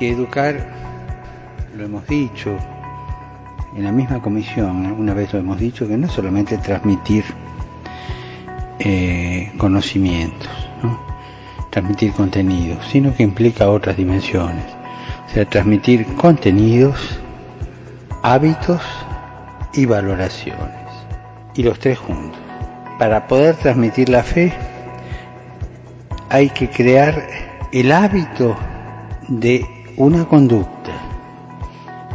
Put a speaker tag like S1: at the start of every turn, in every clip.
S1: Y educar, lo hemos dicho, en la misma comisión, una vez lo hemos dicho, que no es solamente transmitir conocimientos, ¿no? Transmitir contenidos, sino que implica otras dimensiones. O sea, transmitir contenidos, hábitos y valoraciones. Y los tres juntos. Para poder transmitir la fe, hay que crear el hábito de una conducta.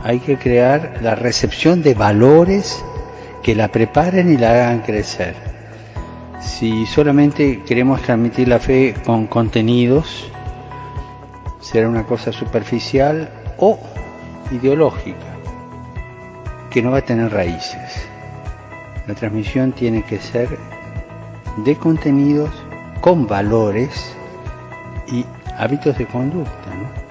S1: Hay que crear la recepción de valores que la preparen y la hagan crecer. Si solamente queremos transmitir la fe con contenidos, será una cosa superficial o ideológica, que no va a tener raíces. La transmisión tiene que ser de contenidos con valores y hábitos de conducta, ¿no?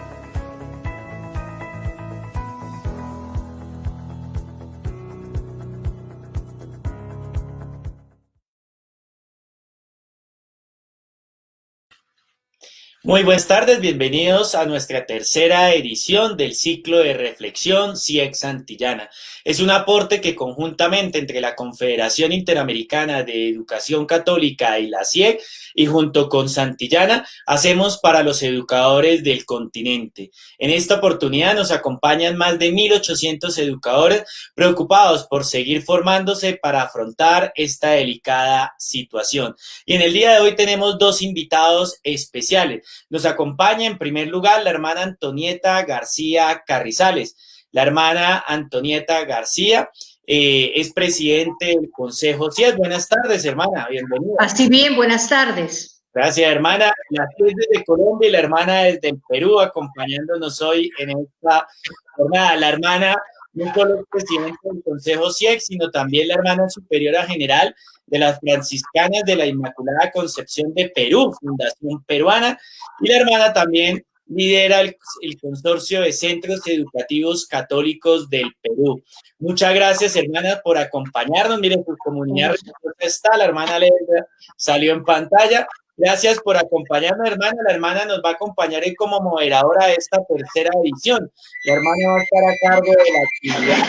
S2: Muy buenas tardes, bienvenidos a nuestra tercera edición del ciclo de reflexión CIEC Santillana. Es un aporte que conjuntamente entre la Confederación Interamericana de Educación Católica y la CIEC y junto con Santillana hacemos para los educadores del continente. En esta oportunidad nos acompañan más de 1.800 educadores preocupados por seguir formándose para afrontar esta delicada situación. Y en el día de hoy tenemos dos invitados especiales. Nos acompaña en primer lugar la hermana Antonieta García Carrizales. La hermana Antonieta García es presidente del Consejo CIEC. Buenas tardes, hermana, bienvenida.
S3: Así bien, buenas tardes.
S2: Gracias, hermana. La desde Colombia y la hermana desde el Perú acompañándonos hoy en esta jornada. La hermana no solo es presidente del Consejo CIEC, sino también la hermana superiora general de las Franciscanas de la Inmaculada Concepción de Perú, Fundación Peruana, y la hermana también lidera el Consorcio de Centros Educativos Católicos del Perú. Muchas gracias, hermana, por acompañarnos. Miren, su comunidad está, la hermana Leda salió en pantalla. Gracias por acompañarnos, hermana. La hermana nos va a acompañar como moderadora de esta tercera edición. La hermana va a estar a cargo de la actividad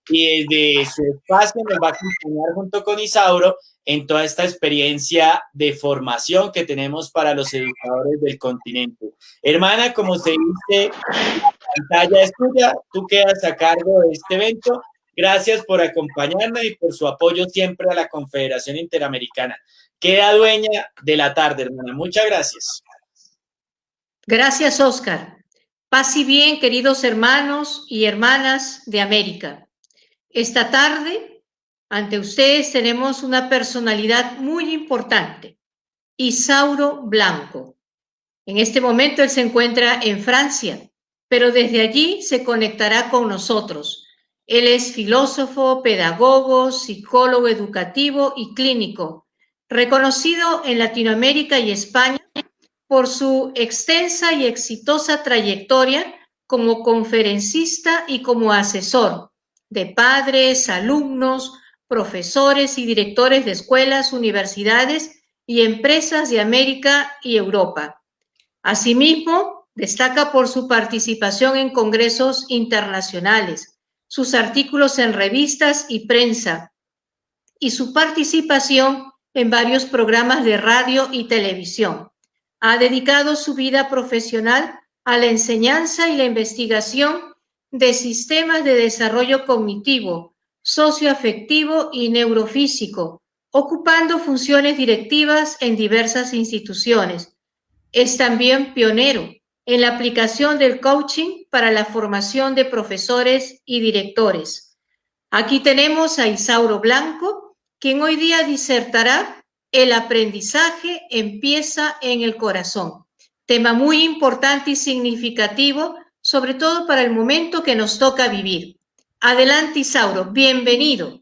S2: y desde su espacio nos va a acompañar junto con Isauro en toda esta experiencia de formación que tenemos para los educadores del continente. Hermana, como se dice, la pantalla es tuya, tú quedas a cargo de este evento. Gracias por acompañarnos y por su apoyo siempre a la Confederación Interamericana. Queda dueña de la tarde, hermana. Muchas gracias.
S3: Gracias, Oscar. Paz y bien, queridos hermanos y hermanas de América. Esta tarde, ante ustedes tenemos una personalidad muy importante, Isauro Blanco. En este momento él se encuentra en Francia, pero desde allí se conectará con nosotros. Él es filósofo, pedagogo, psicólogo educativo y clínico, reconocido en Latinoamérica y España por su extensa y exitosa trayectoria como conferencista y como asesor de padres, alumnos, profesores y directores de escuelas, universidades y empresas de América y Europa. Asimismo, destaca por su participación en congresos internacionales, sus artículos en revistas y prensa y su participación en varios programas de radio y televisión. Ha dedicado su vida profesional a la enseñanza y la investigación de sistemas de desarrollo cognitivo, socioafectivo y neurofísico, ocupando funciones directivas en diversas instituciones. Es también pionero en la aplicación del coaching para la formación de profesores y directores. Aquí tenemos a Isauro Blanco, quien hoy día disertará El aprendizaje empieza en el corazón. Tema muy importante y significativo, sobre todo para el momento que nos toca vivir. Adelante, Isauro, bienvenido.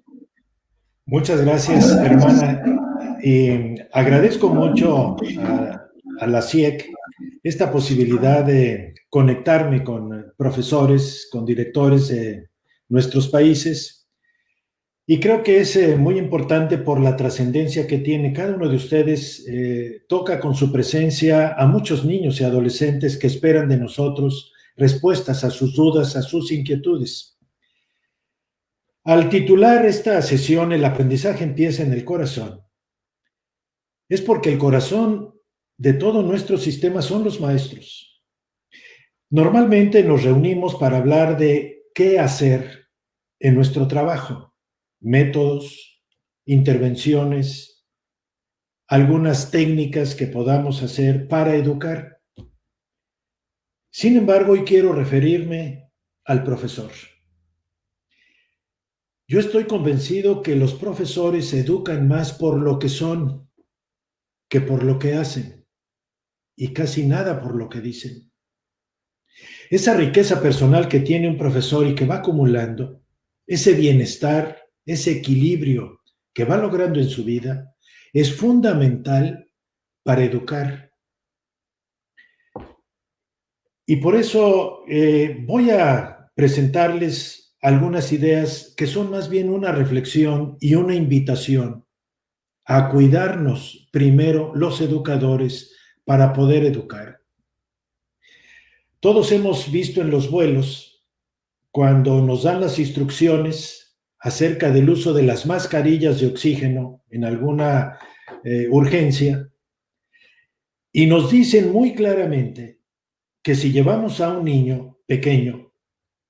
S4: Muchas gracias, hermana. Agradezco mucho a la CIEC esta posibilidad de conectarme con profesores, con directores de nuestros países. Y creo que es muy importante por la trascendencia que tiene. Cada uno de ustedes toca con su presencia a muchos niños y adolescentes que esperan de nosotros respuestas a sus dudas, a sus inquietudes. Al titular esta sesión, el aprendizaje empieza en el corazón, es porque el corazón de todo nuestro sistema son los maestros. Normalmente nos reunimos para hablar de qué hacer en nuestro trabajo, métodos, intervenciones, algunas técnicas que podamos hacer para educar. Sin embargo, hoy quiero referirme al profesor. Yo estoy convencido que los profesores se educan más por lo que son que por lo que hacen, y casi nada por lo que dicen. Esa riqueza personal que tiene un profesor y que va acumulando, ese bienestar, ese equilibrio que va logrando en su vida, es fundamental para educar. Y por eso voy a presentarles algunas ideas que son más bien una reflexión y una invitación a cuidarnos primero los educadores para poder educar. Todos hemos visto en los vuelos, cuando nos dan las instrucciones acerca del uso de las mascarillas de oxígeno en alguna urgencia, y nos dicen muy claramente que si llevamos a un niño pequeño,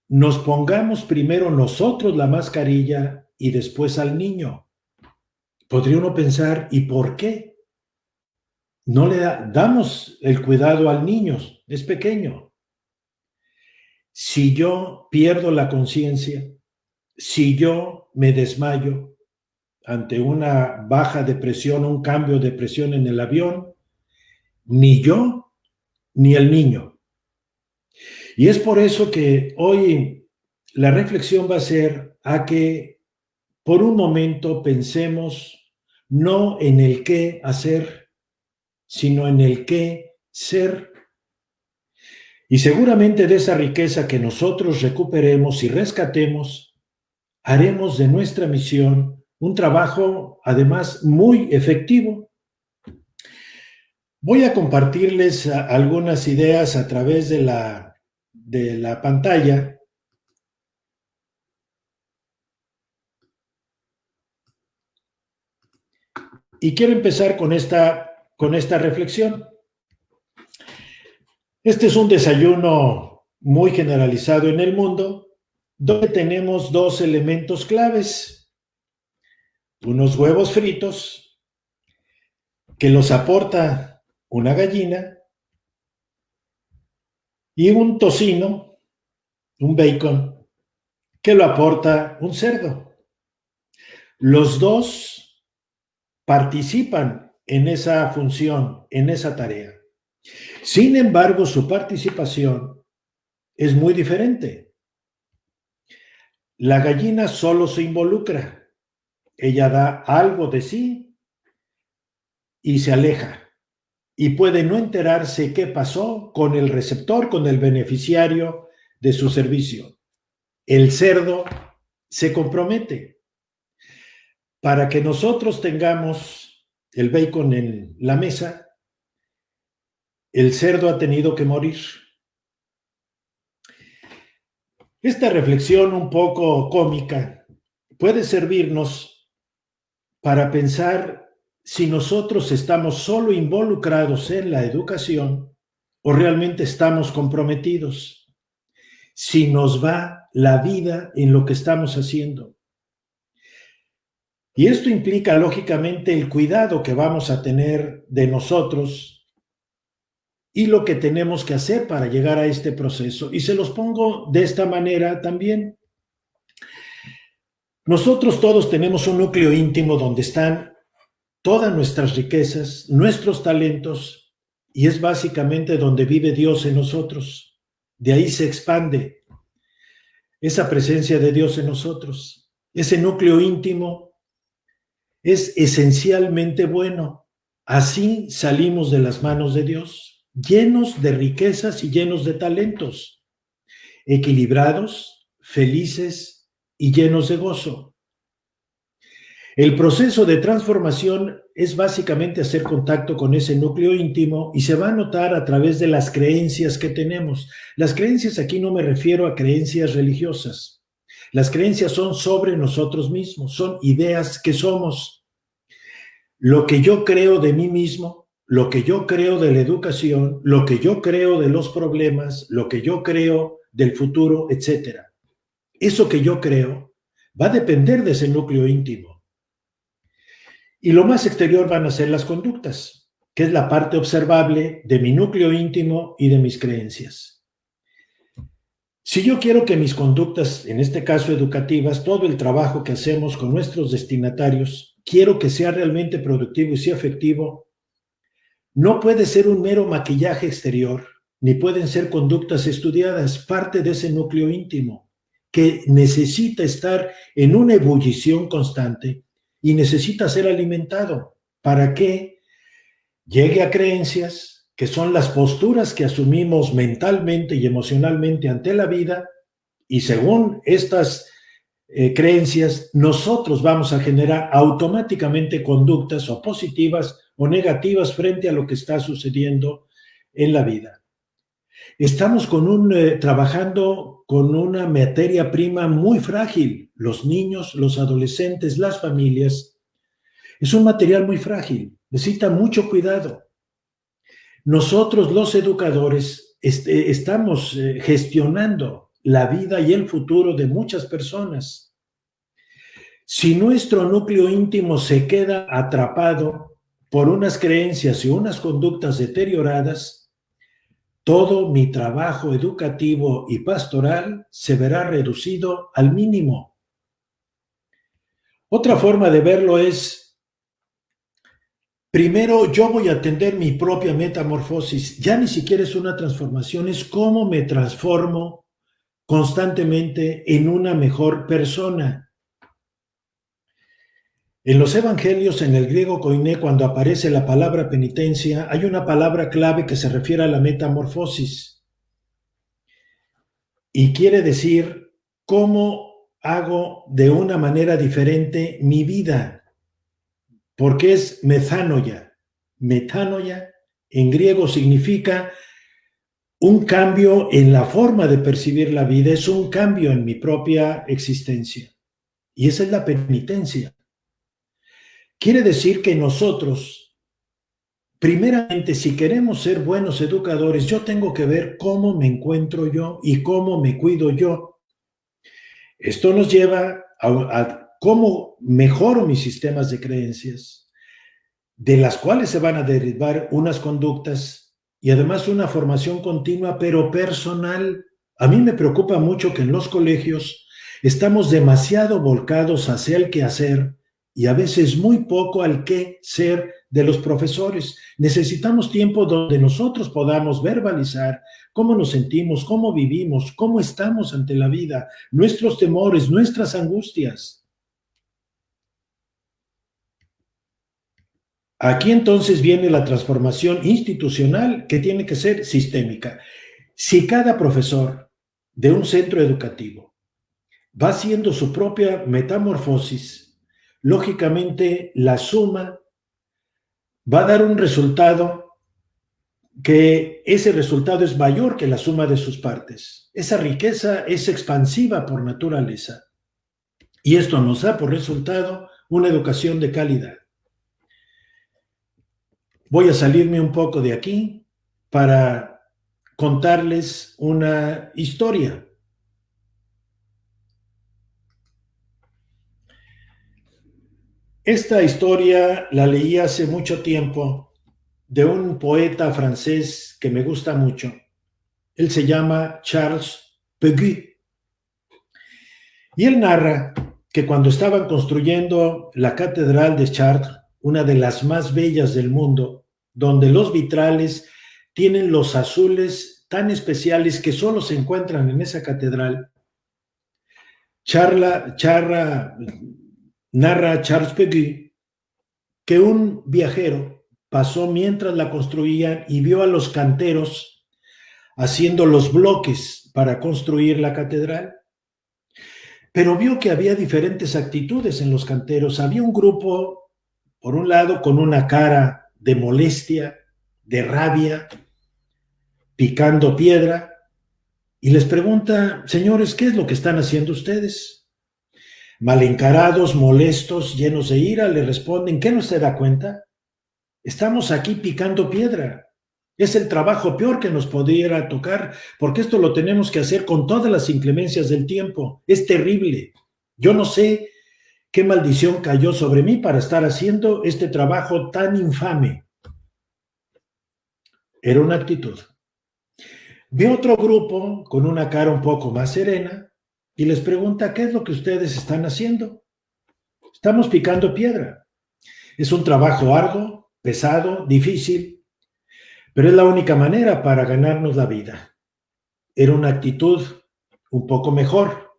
S4: nos pongamos primero nosotros la mascarilla y después al niño. Podría uno pensar, ¿y por qué? No le damos el cuidado al niño, es pequeño. Si yo pierdo la conciencia, si yo me desmayo ante una baja de presión, un cambio de presión en el avión, ni yo ni el niño. Y es por eso que hoy la reflexión va a ser a que por un momento pensemos no en el qué hacer, sino en el qué ser. Y seguramente de esa riqueza que nosotros recuperemos y rescatemos, haremos de nuestra misión un trabajo, además, muy efectivo. Voy a compartirles algunas ideas a través de la pantalla. Y quiero empezar con esta reflexión. Este es un desayuno muy generalizado en el mundo, donde tenemos dos elementos claves: unos huevos fritos, que los aporta una gallina, y un tocino, un bacon, que lo aporta un cerdo. Los dos participan en esa función, en esa tarea. Sin embargo, su participación es muy diferente. La gallina solo se involucra. Ella da algo de sí y se aleja. Y puede no enterarse qué pasó con el receptor, con el beneficiario de su servicio. El cerdo se compromete. Para que nosotros tengamos el bacon en la mesa, el cerdo ha tenido que morir. Esta reflexión un poco cómica puede servirnos para pensar si nosotros estamos solo involucrados en la educación o realmente estamos comprometidos, si nos va la vida en lo que estamos haciendo. Y esto implica, lógicamente, el cuidado que vamos a tener de nosotros y lo que tenemos que hacer para llegar a este proceso. Y se los pongo de esta manera también. Nosotros todos tenemos un núcleo íntimo donde están todas nuestras riquezas, nuestros talentos, y es básicamente donde vive Dios en nosotros. De ahí se expande esa presencia de Dios en nosotros. Ese núcleo íntimo es esencialmente bueno. Así salimos de las manos de Dios, llenos de riquezas y llenos de talentos, equilibrados, felices y llenos de gozo. El proceso de transformación es básicamente hacer contacto con ese núcleo íntimo y se va a notar a través de las creencias que tenemos. Las creencias aquí no me refiero a creencias religiosas. Las creencias son sobre nosotros mismos, son ideas que somos. Lo que yo creo de mí mismo, lo que yo creo de la educación, lo que yo creo de los problemas, lo que yo creo del futuro, etc. Eso que yo creo va a depender de ese núcleo íntimo. Y lo más exterior van a ser las conductas, que es la parte observable de mi núcleo íntimo y de mis creencias. Si yo quiero que mis conductas, en este caso educativas, todo el trabajo que hacemos con nuestros destinatarios, quiero que sea realmente productivo y sea efectivo, no puede ser un mero maquillaje exterior, ni pueden ser conductas estudiadas, parte de ese núcleo íntimo, que necesita estar en una ebullición constante y necesita ser alimentado para que llegue a creencias que son las posturas que asumimos mentalmente y emocionalmente ante la vida, y según estas creencias, nosotros vamos a generar automáticamente conductas o positivas o negativas frente a lo que está sucediendo en la vida. Estamos trabajando con una materia prima muy frágil. Los niños, los adolescentes, las familias. Es un material muy frágil. Necesita mucho cuidado. Nosotros, los educadores, estamos gestionando la vida y el futuro de muchas personas. Si nuestro núcleo íntimo se queda atrapado por unas creencias y unas conductas deterioradas, todo mi trabajo educativo y pastoral se verá reducido al mínimo. Otra forma de verlo es, primero yo voy a atender mi propia metamorfosis. Ya ni siquiera es una transformación, es cómo me transformo constantemente en una mejor persona. En los evangelios, en el griego koiné, cuando aparece la palabra penitencia, hay una palabra clave que se refiere a la metamorfosis. Y quiere decir cómo hago de una manera diferente mi vida. Porque es metanoia. Metanoia en griego significa un cambio en la forma de percibir la vida, es un cambio en mi propia existencia. Y esa es la penitencia. Quiere decir que nosotros, primeramente, si queremos ser buenos educadores, yo tengo que ver cómo me encuentro yo y cómo me cuido yo. Esto nos lleva a cómo mejoro mis sistemas de creencias, de las cuales se van a derivar unas conductas y además una formación continua, pero personal. A mí me preocupa mucho que en los colegios estamos demasiado volcados hacia el quehacer y a veces muy poco al qué ser de los profesores. Necesitamos tiempo donde nosotros podamos verbalizar cómo nos sentimos, cómo vivimos, cómo estamos ante la vida, nuestros temores, nuestras angustias. Aquí entonces viene la transformación institucional que tiene que ser sistémica. Si cada profesor de un centro educativo va haciendo su propia metamorfosis, lógicamente la suma va a dar un resultado que ese resultado es mayor que la suma de sus partes. Esa riqueza es expansiva por naturaleza y esto nos da por resultado una educación de calidad. Voy a salirme un poco de aquí para contarles una historia. Esta historia la leí hace mucho tiempo de un poeta francés que me gusta mucho. Él se llama Charles Péguy. Y él narra que cuando estaban construyendo la catedral de Chartres, una de las más bellas del mundo, donde los vitrales tienen los azules tan especiales que solo se encuentran en esa catedral, narra Charles Péguy que un viajero pasó mientras la construían y vio a los canteros haciendo los bloques para construir la catedral. pero vio que había diferentes actitudes en los canteros. Había un grupo, por un lado, con una cara de molestia, de rabia, picando piedra, y les pregunta: señores, ¿qué es lo que están haciendo ustedes? Mal encarados, molestos, llenos de ira, le responden: ¿qué no se da cuenta? Estamos aquí picando piedra. Es el trabajo peor que nos pudiera tocar, porque esto lo tenemos que hacer con todas las inclemencias del tiempo. Es terrible. Yo no sé qué maldición cayó sobre mí para estar haciendo este trabajo tan infame. Era una actitud. Vi otro grupo con una cara un poco más serena y les pregunta: ¿qué es lo que ustedes están haciendo? Estamos picando piedra. Es un trabajo arduo, pesado, difícil, pero es la única manera para ganarnos la vida. Era una actitud un poco mejor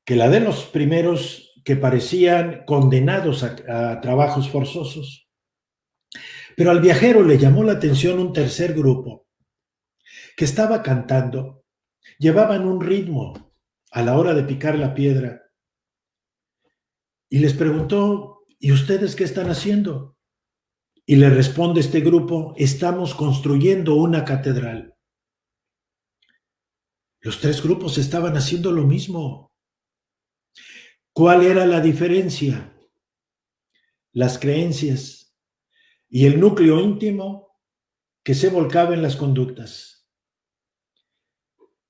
S4: que la de los primeros, que parecían condenados a trabajos forzosos. Pero al viajero le llamó la atención un tercer grupo que estaba cantando. Llevaban un ritmo a la hora de picar la piedra y les preguntó: ¿y ustedes qué están haciendo? Y le responde este grupo: estamos construyendo una catedral. Los tres grupos estaban haciendo lo mismo. ¿Cuál era la diferencia? Las creencias y el núcleo íntimo que se volcaba en las conductas.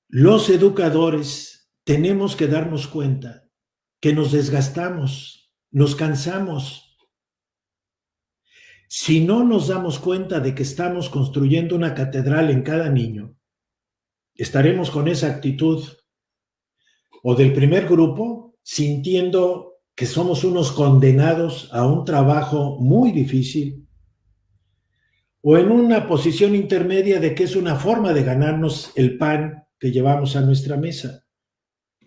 S4: Los educadores tenemos que darnos cuenta que nos desgastamos, nos cansamos. Si no nos damos cuenta de que estamos construyendo una catedral en cada niño, estaremos con esa actitud o del primer grupo, sintiendo que somos unos condenados a un trabajo muy difícil, o en una posición intermedia de que es una forma de ganarnos el pan que llevamos a nuestra mesa.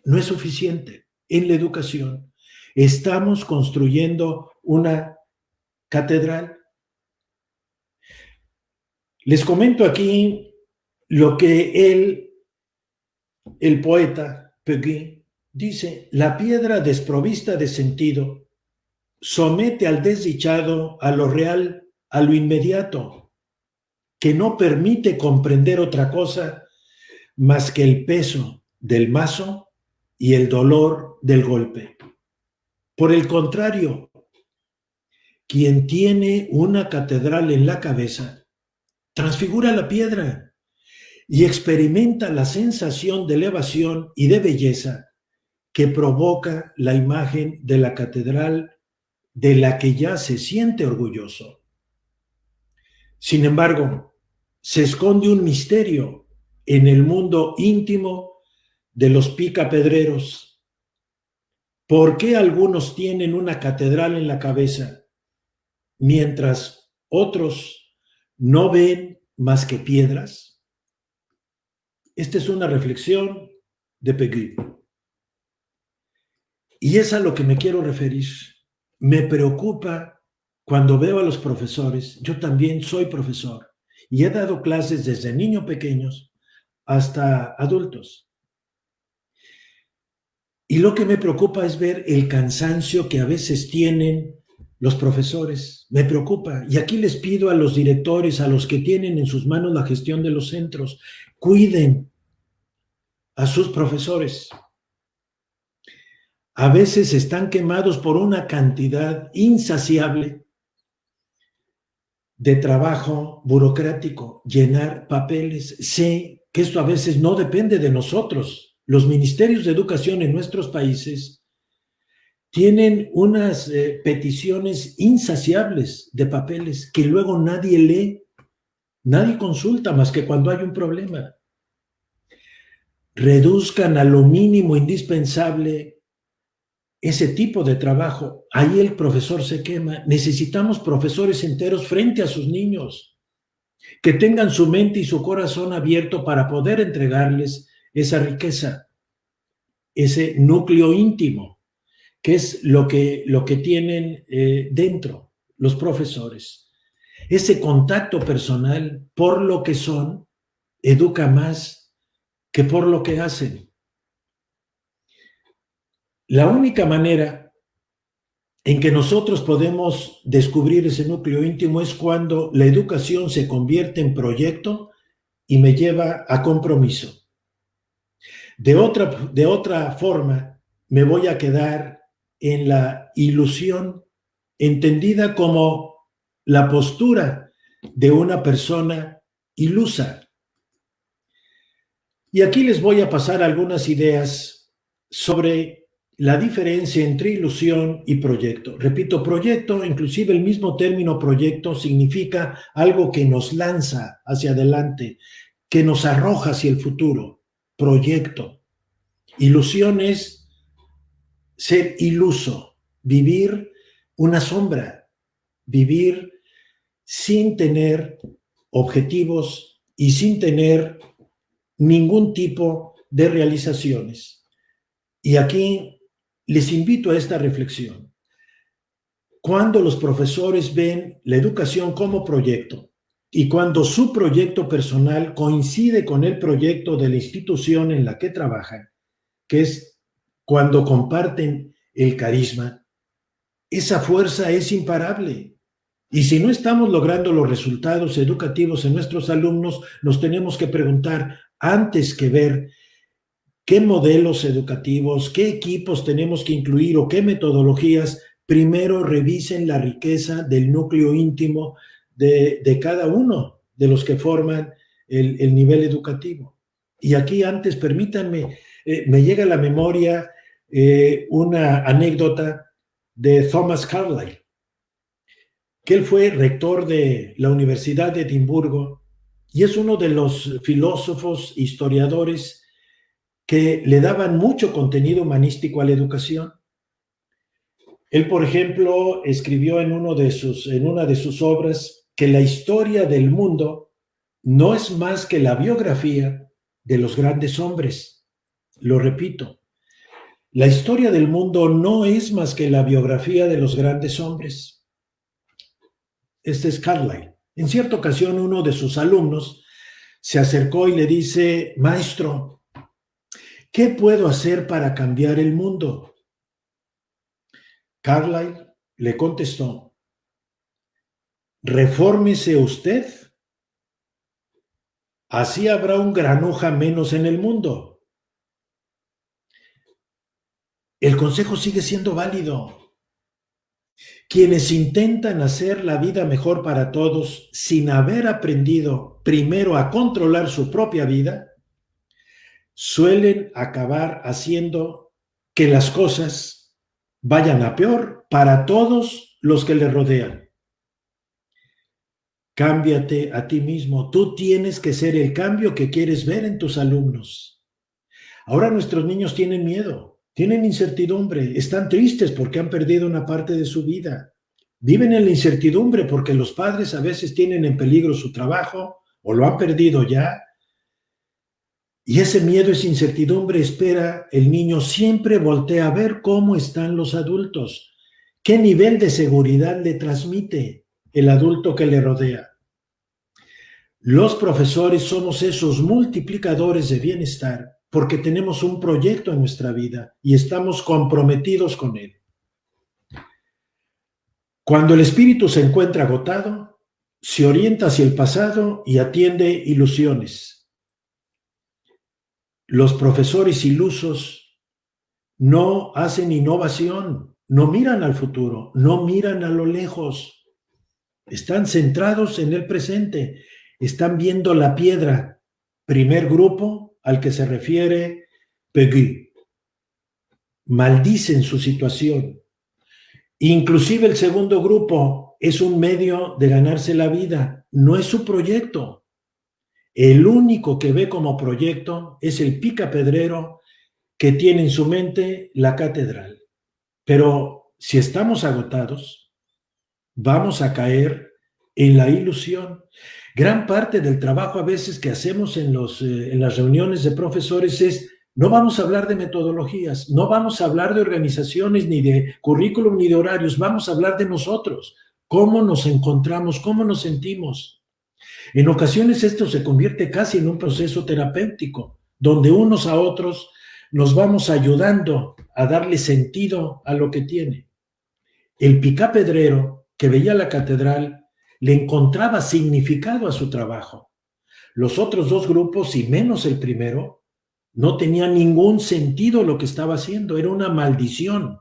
S4: No es suficiente. En la educación estamos construyendo una catedral. Les comento aquí lo que el poeta Péguy dice: la piedra desprovista de sentido somete al desdichado a lo real, a lo inmediato, que no permite comprender otra cosa más que el peso del mazo y el dolor del golpe. Por el contrario, quien tiene una catedral en la cabeza transfigura la piedra y experimenta la sensación de elevación y de belleza que provoca la imagen de la catedral de la que ya se siente orgulloso. Sin embargo, se esconde un misterio en el mundo íntimo de los picapedreros. ¿Por qué algunos tienen una catedral en la cabeza mientras otros no ven más que piedras? Esta es una reflexión de Péguy. Y es a lo que me quiero referir. Me preocupa cuando veo a los profesores. Yo también soy profesor y he dado clases desde niños pequeños hasta adultos. Y lo que me preocupa es ver el cansancio que a veces tienen los profesores. Me preocupa. Y aquí les pido a los directores, a los que tienen en sus manos la gestión de los centros, cuiden a sus profesores. A veces están quemados por una cantidad insaciable de trabajo burocrático, llenar papeles. Sé que esto a veces no depende de nosotros. Los ministerios de educación en nuestros países tienen unas peticiones insaciables de papeles que luego nadie lee, nadie consulta más que cuando hay un problema. Reduzcan a lo mínimo indispensable ese tipo de trabajo. Ahí el profesor se quema. Necesitamos profesores enteros frente a sus niños, que tengan su mente y su corazón abierto para poder entregarles esa riqueza, ese núcleo íntimo, que es lo que tienen dentro los profesores. Ese contacto personal, por lo que son, educa más que por lo que hacen. La única manera en que nosotros podemos descubrir ese núcleo íntimo es cuando la educación se convierte en proyecto y me lleva a compromiso. De otra forma, me voy a quedar en la ilusión, entendida como la postura de una persona ilusa. Y aquí les voy a pasar algunas ideas sobre la diferencia entre ilusión y proyecto. Repito, proyecto, inclusive el mismo término proyecto significa algo que nos lanza hacia adelante, que nos arroja hacia el futuro. Proyecto. Ilusión es ser iluso, vivir una sombra, vivir sin tener objetivos y sin tener ningún tipo de realizaciones. Y aquí les invito a esta reflexión. Cuando los profesores ven la educación como proyecto y cuando su proyecto personal coincide con el proyecto de la institución en la que trabajan, que es cuando comparten el carisma, esa fuerza es imparable. Y si no estamos logrando los resultados educativos en nuestros alumnos, nos tenemos que preguntar, antes que ver qué modelos educativos, qué equipos tenemos que incluir o qué metodologías, primero revisen la riqueza del núcleo íntimo de cada uno de los que forman el nivel educativo. Y aquí antes, permítanme, me llega a la memoria una anécdota de Thomas Carlyle, que él fue rector de la Universidad de Edimburgo y es uno de los filósofos, historiadores que le daban mucho contenido humanístico a la educación. Él, por ejemplo, escribió en una de sus obras que la historia del mundo no es más que la biografía de los grandes hombres. Lo repito, la historia del mundo no es más que la biografía de los grandes hombres. Este es Carlyle. En cierta ocasión, uno de sus alumnos se acercó y le dice, maestro, ¿qué puedo hacer para cambiar el mundo? Carlyle le contestó, refórmese usted, así habrá un granuja menos en el mundo. El consejo sigue siendo válido. Quienes intentan hacer la vida mejor para todos sin haber aprendido primero a controlar su propia vida, suelen acabar haciendo que las cosas vayan a peor para todos los que le rodean. Cámbiate a ti mismo. Tú tienes que ser el cambio que quieres ver en tus alumnos. Ahora nuestros niños tienen miedo, tienen incertidumbre, están tristes porque han perdido una parte de su vida. Viven en la incertidumbre porque los padres a veces tienen en peligro su trabajo o lo han perdido ya. Y ese miedo, esa incertidumbre, espera, el niño siempre voltea a ver cómo están los adultos, qué nivel de seguridad le transmite el adulto que le rodea. Los profesores somos esos multiplicadores de bienestar porque tenemos un proyecto en nuestra vida y estamos comprometidos con él. Cuando el espíritu se encuentra agotado, se orienta hacia el pasado y atiende ilusiones. Los profesores ilusos no hacen innovación, no miran al futuro, no miran a lo lejos. Están centrados en el presente, están viendo la piedra. Primer grupo al que se refiere Peggy. Maldicen su situación. Inclusive el segundo grupo es un medio de ganarse la vida, no es su proyecto. El único que ve como proyecto es el picapedrero que tiene en su mente la catedral. Pero si estamos agotados, vamos a caer en la ilusión. Gran parte del trabajo a veces que hacemos en las reuniones de profesores es, no vamos a hablar de metodologías, no vamos a hablar de organizaciones, ni de currículum, ni de horarios, vamos a hablar de nosotros, cómo nos encontramos, cómo nos sentimos. En ocasiones esto se convierte casi en un proceso terapéutico, donde unos a otros nos vamos ayudando a darle sentido a lo que tiene. El picapedrero que veía la catedral le encontraba significado a su trabajo. Los otros dos grupos, y menos el primero, no tenía ningún sentido lo que estaba haciendo, era una maldición.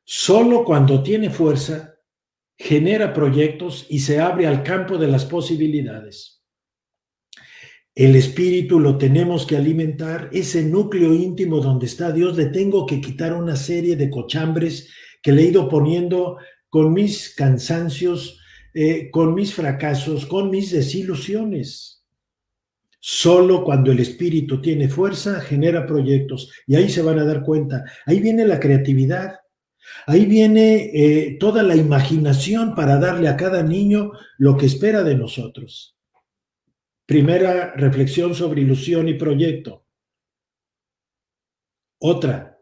S4: Solo cuando tiene fuerza, genera proyectos y se abre al campo de las posibilidades. El espíritu lo tenemos que alimentar, ese núcleo íntimo donde está Dios, le tengo que quitar una serie de cochambres que le he ido poniendo con mis cansancios, con mis fracasos, con mis desilusiones. Solo cuando el espíritu tiene fuerza, genera proyectos, y ahí se van a dar cuenta. Ahí viene la creatividad, ahí viene toda la imaginación para darle a cada niño lo que espera de nosotros. Primera reflexión sobre ilusión y proyecto. Otra.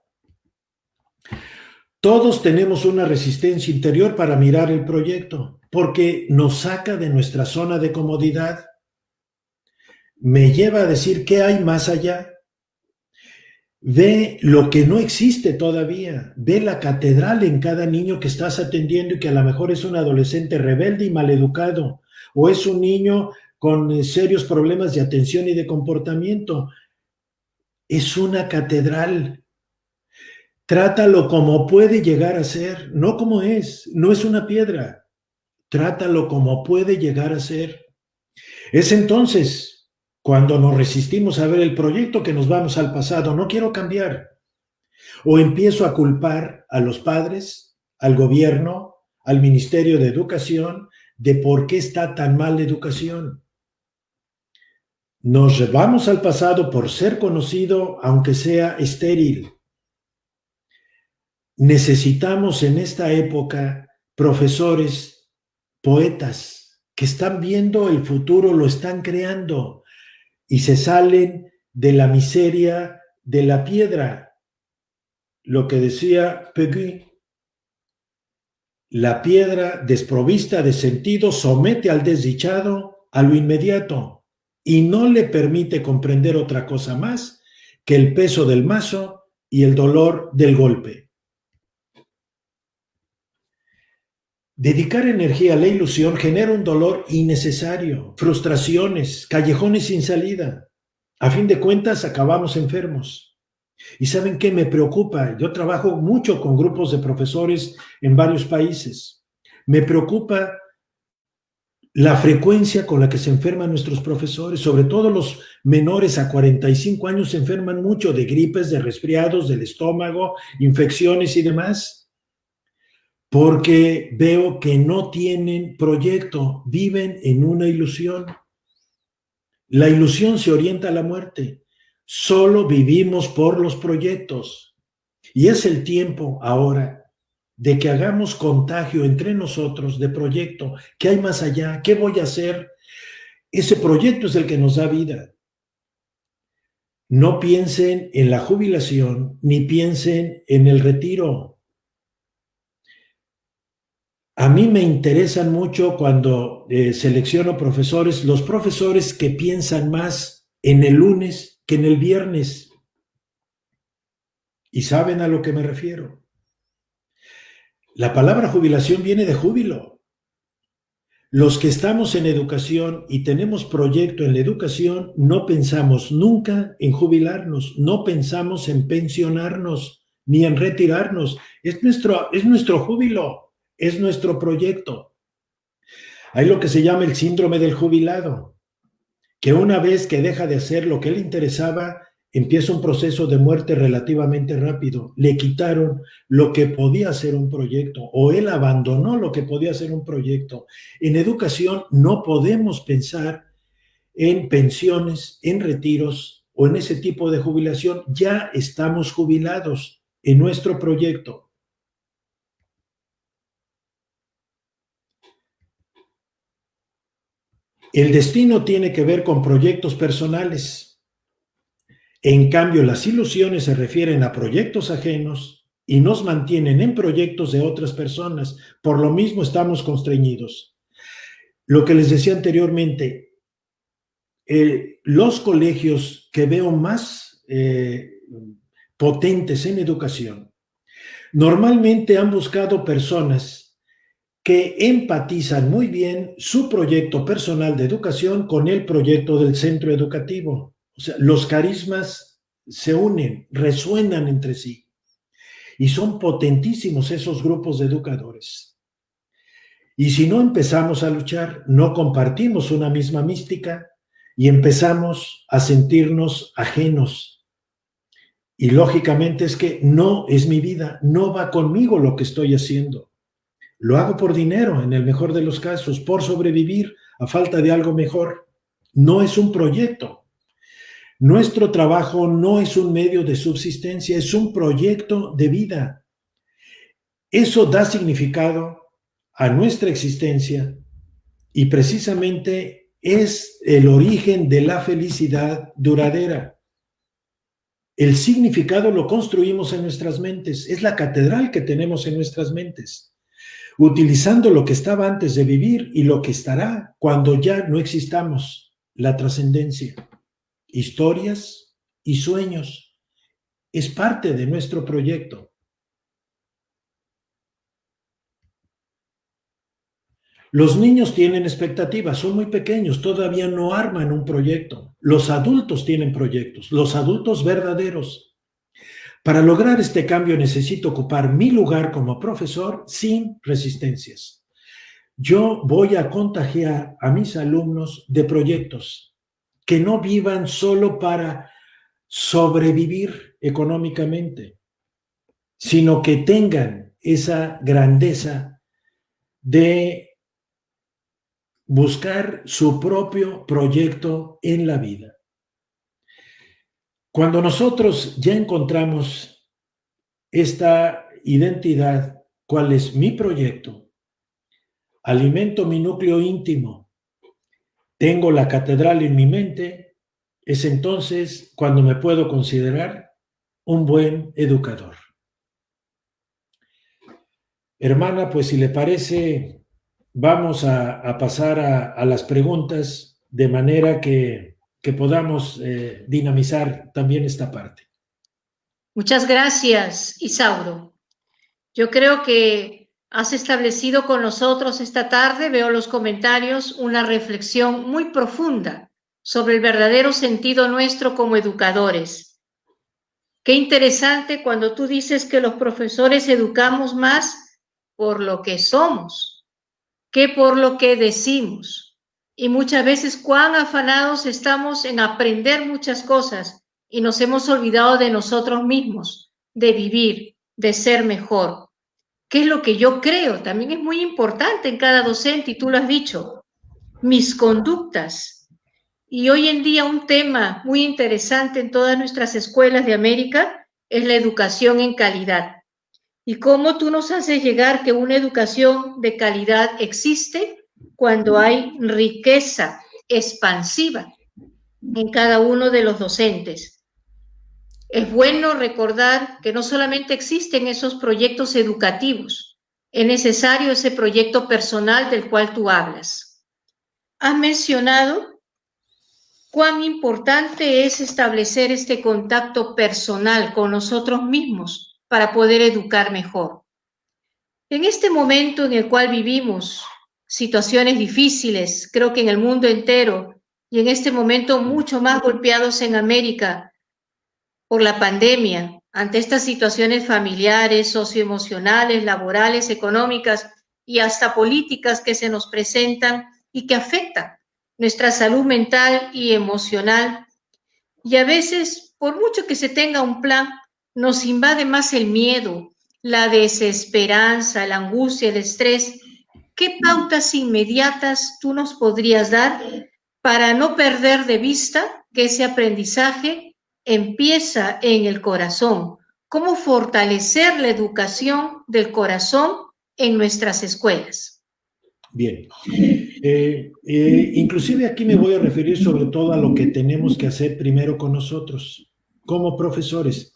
S4: Todos tenemos una resistencia interior para mirar el proyecto, porque nos saca de nuestra zona de comodidad. Me lleva a decir qué hay más allá. Ve lo que no existe todavía. Ve la catedral en cada niño que estás atendiendo y que a lo mejor es un adolescente rebelde y maleducado, o es un niño con serios problemas de atención y de comportamiento. Es una catedral. Trátalo como puede llegar a ser, no como es. No es una piedra. Trátalo como puede llegar a ser. Es entonces cuando nos resistimos a ver el proyecto que nos vamos al pasado. No quiero cambiar. O empiezo a culpar a los padres, al gobierno, al Ministerio de Educación, de por qué está tan mal la educación. Nos vamos al pasado por ser conocido, aunque sea estéril. Necesitamos en esta época profesores, poetas, que están viendo el futuro, lo están creando y se salen de la miseria de la piedra. Lo que decía Peggy, la piedra desprovista de sentido somete al desdichado a lo inmediato y no le permite comprender otra cosa más que el peso del mazo y el dolor del golpe. Dedicar energía a la ilusión genera un dolor innecesario, frustraciones, callejones sin salida. A fin de cuentas, acabamos enfermos. ¿Y saben qué me preocupa? Yo trabajo mucho con grupos de profesores en varios países. Me preocupa la frecuencia con la que se enferman nuestros profesores, sobre todo los menores a 45 años se enferman mucho de gripes, de resfriados, del estómago, infecciones y demás, porque veo que no tienen proyecto, viven en una ilusión. La ilusión se orienta a la muerte. Solo vivimos por los proyectos. Y es el tiempo ahora de que hagamos contagio entre nosotros de proyecto. ¿Qué hay más allá? ¿Qué voy a hacer? Ese proyecto es el que nos da vida. No piensen en la jubilación, ni piensen en el retiro. A mí me interesan mucho cuando selecciono profesores, los profesores que piensan más en el lunes que en el viernes. ¿Y saben a lo que me refiero? La palabra jubilación viene de júbilo. Los que estamos en educación y tenemos proyecto en la educación, no pensamos nunca en jubilarnos, no pensamos en pensionarnos, ni en retirarnos. Es nuestro júbilo, es nuestro proyecto. Hay lo que se llama el síndrome del jubilado, que una vez que deja de hacer lo que le interesaba, empieza un proceso de muerte relativamente rápido. Le quitaron lo que podía ser un proyecto o él abandonó lo que podía ser un proyecto. En educación no podemos pensar en pensiones, en retiros o en ese tipo de jubilación. Ya estamos jubilados en nuestro proyecto. El destino tiene que ver con proyectos personales. En cambio, las ilusiones se refieren a proyectos ajenos y nos mantienen en proyectos de otras personas. Por lo mismo estamos constreñidos. Lo que les decía anteriormente, los colegios que veo más potentes en educación, normalmente han buscado personas que empatizan muy bien su proyecto personal de educación con el proyecto del centro educativo. O sea, los carismas se unen, resuenan entre sí y son potentísimos esos grupos de educadores. Y si no empezamos a luchar, no compartimos una misma mística y empezamos a sentirnos ajenos. Y lógicamente es que no es mi vida, no va conmigo lo que estoy haciendo. Lo hago por dinero, en el mejor de los casos, por sobrevivir a falta de algo mejor. No es un proyecto. Nuestro trabajo no es un medio de subsistencia, es un proyecto de vida. Eso da significado a nuestra existencia y precisamente es el origen de la felicidad duradera. El significado lo construimos en nuestras mentes, es la catedral que tenemos en nuestras mentes, utilizando lo que estaba antes de vivir y lo que estará cuando ya no existamos, la trascendencia. Historias y sueños es parte de nuestro proyecto. Los niños tienen expectativas, son muy pequeños, todavía no arman un proyecto. Los adultos tienen proyectos, los adultos verdaderos. Para lograr este cambio necesito ocupar mi lugar como profesor sin resistencias. Yo voy a contagiar a mis alumnos de proyectos que no vivan solo para sobrevivir económicamente, sino que tengan esa grandeza de buscar su propio proyecto en la vida. Cuando nosotros ya encontramos esta identidad, cuál es mi proyecto, alimento mi núcleo íntimo, tengo la catedral en mi mente, es entonces cuando me puedo considerar un buen educador. Hermana, pues si le parece, vamos a pasar a las preguntas de manera que podamos dinamizar también esta parte.
S3: Muchas gracias, Isauro. Yo creo que has establecido con nosotros esta tarde, veo los comentarios, una reflexión muy profunda sobre el verdadero sentido nuestro como educadores. Qué interesante cuando tú dices que los profesores educamos más por lo que somos que por lo que decimos. Y muchas veces cuán afanados estamos en aprender muchas cosas y nos hemos olvidado de nosotros mismos, de vivir, de ser mejor. ¿Qué es lo que yo creo? También es muy importante en cada docente, y tú lo has dicho, mis conductas. Y hoy en día un tema muy interesante en todas nuestras escuelas de América es la educación en calidad. ¿Y cómo tú nos haces llegar que una educación de calidad existe cuando hay riqueza expansiva en cada uno de los docentes? Es bueno recordar que no solamente existen esos proyectos educativos, es necesario ese proyecto personal del cual tú hablas. Has mencionado cuán importante es establecer este contacto personal con nosotros mismos para poder educar mejor. En este momento en el cual vivimos situaciones difíciles, creo que en el mundo entero, y en este momento mucho más golpeados en América por la pandemia, ante estas situaciones familiares, socioemocionales, laborales, económicas y hasta políticas que se nos presentan y que afectan nuestra salud mental y emocional. Y a veces, por mucho que se tenga un plan, nos invade más el miedo, la desesperanza, la angustia, el estrés. ¿Qué pautas inmediatas tú nos podrías dar para no perder de vista que ese aprendizaje empieza en el corazón? ¿Cómo fortalecer la educación del corazón en nuestras escuelas?
S4: Bien. Inclusive aquí me voy a referir sobre todo a lo que tenemos que hacer primero con nosotros, como profesores.